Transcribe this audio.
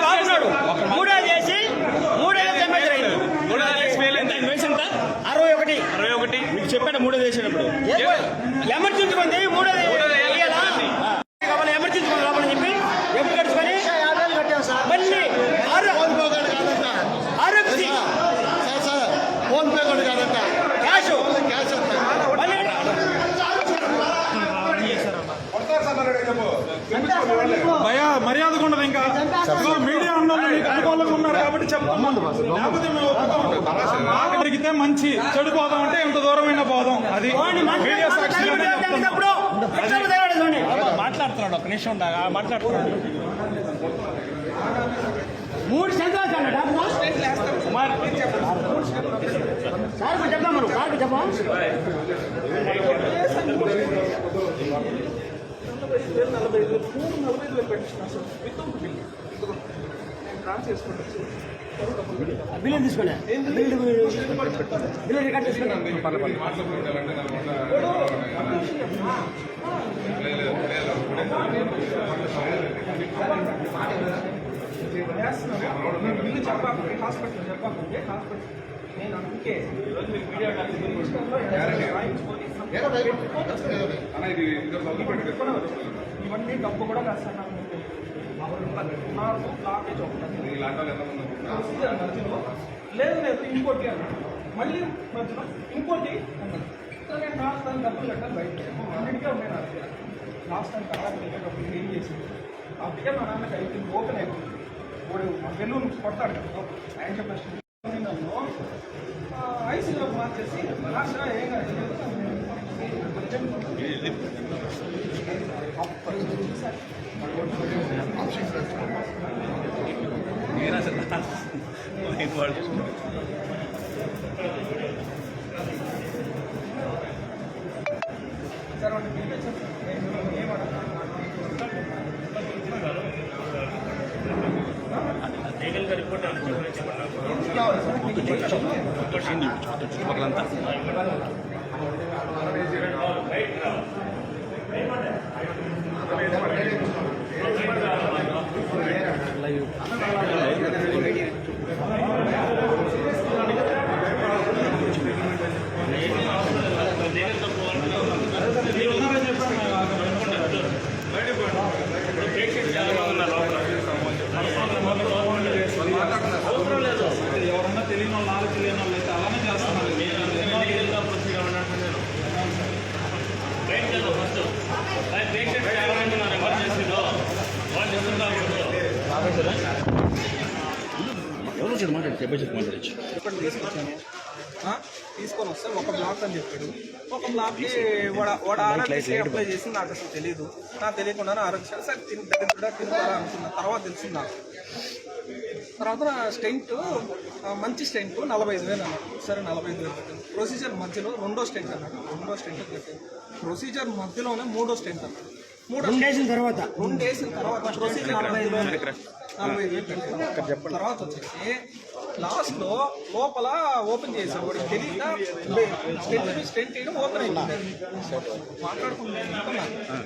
బాగున్నాడు. మూడేళ్ళు చేసి 3 సంవత్సరం అయింది. 61 మీకు చెప్పాను. 3 చేసినప్పుడు ఎమర్జెన్సీ ఉంది. 3 ఎమర్జెన్సీ లోపల చెప్పి ఎప్పుడు కట్టుకొని మళ్ళీ ఆరోగ్య ఫోన్ పే కూడా కాదంట, క్యాష్ భయా మర్యాద ఉండదు. ఇంకా మీడియా అనుకూలంగా ఉన్నారు కాబట్టి చెప్పండి. లేకపోతే మేము అడిగితే మంచి చెడు పోదాం అంటే ఎంత దూరమైన పోదాం. అది మీడియా సాక్షిగానే చెప్తున్నప్పుడు మాట్లాడుతున్నాడు. ఒక నిమిషం ఉండగా మాట్లాడుతున్నాడు. 3 సంవత్సరాలు చెప్తాం మనం సార్ చెప్పాం. బిల్లు తీసుకోండి. బిల్లు రికార్డ్ తీసుకున్నాను. బిల్లు చెప్పాలి. హాస్పిటల్ చెప్పాలి. హాస్పిటల్ నేను అందుకే ఇవన్నీ డబ్బు కూడా రాస్తాను. నాకు బ్లాకేజ్ ఒకటి మధ్యలో లేదు ఇంకోటి అన్నాడు. మళ్ళీ మధ్యలో ఇంకోటి అన్నాడు. నేను రాస్తాను డబ్బులు కట్టాలి. బయట అన్నింటికే ఉన్నాయి. నాకు లాస్ట్ టైం కాబట్టి ఏం చేసింది అందుకే మా నాన్నకి అయిపోయింది. ఓపెన్ అయిపోయింది. బెలూన్ కొడతాడు కదా ఆయన చెప్పేసి ఐసీలో మార్చేసి లాస్ట్ ఏం కాదు. సార్ లీగల్గా రిపోర్ట్ చుట్టుపక్కలంతా ఎవరన్నా తెలియని వాళ్ళు, నాలుగు తెలియని వాళ్ళు అయితే అలానే చేస్తున్నారు. ఎవరు మాట్లాడచ్చు. తీసుకొని వస్తే ఒక బ్లాక్ అని చెప్పాడు. ఒక బ్లాక్కి వాడు ఆరోగ్యశ్రీ అప్లై చేసి నాకు అసలు తెలియదు. నాకు తెలియకుండానే ఆరోగ్యశ్రీ సార్ తిరుగుతారా అనుకున్నా. తర్వాత తెలిసింది నాకు. తర్వాత స్టెంట్ మంచి స్టెంట్ 45,000 అన్నాడు. సరే 45,000 పెట్టాను. ప్రొసీజర్ మధ్యలో 2వ స్టెంట్ అన్నాడు. 2వ స్టెంట్ పెట్టాను. ప్రొసీజర్ మధ్యలోనే 3వ స్టెంట్ అన్నాడు. 2 వేసిన తర్వాత ప్రొసీజర్ 45,000 పెట్టాను. తర్వాత వచ్చేసి లాస్ట్లో లోపల ఓపెన్ చేశాడు. వాడికి తెలియక స్టెంట్ వేయడం ఓపెన్ అయింది. మాట్లాడుకుంటున్నాను.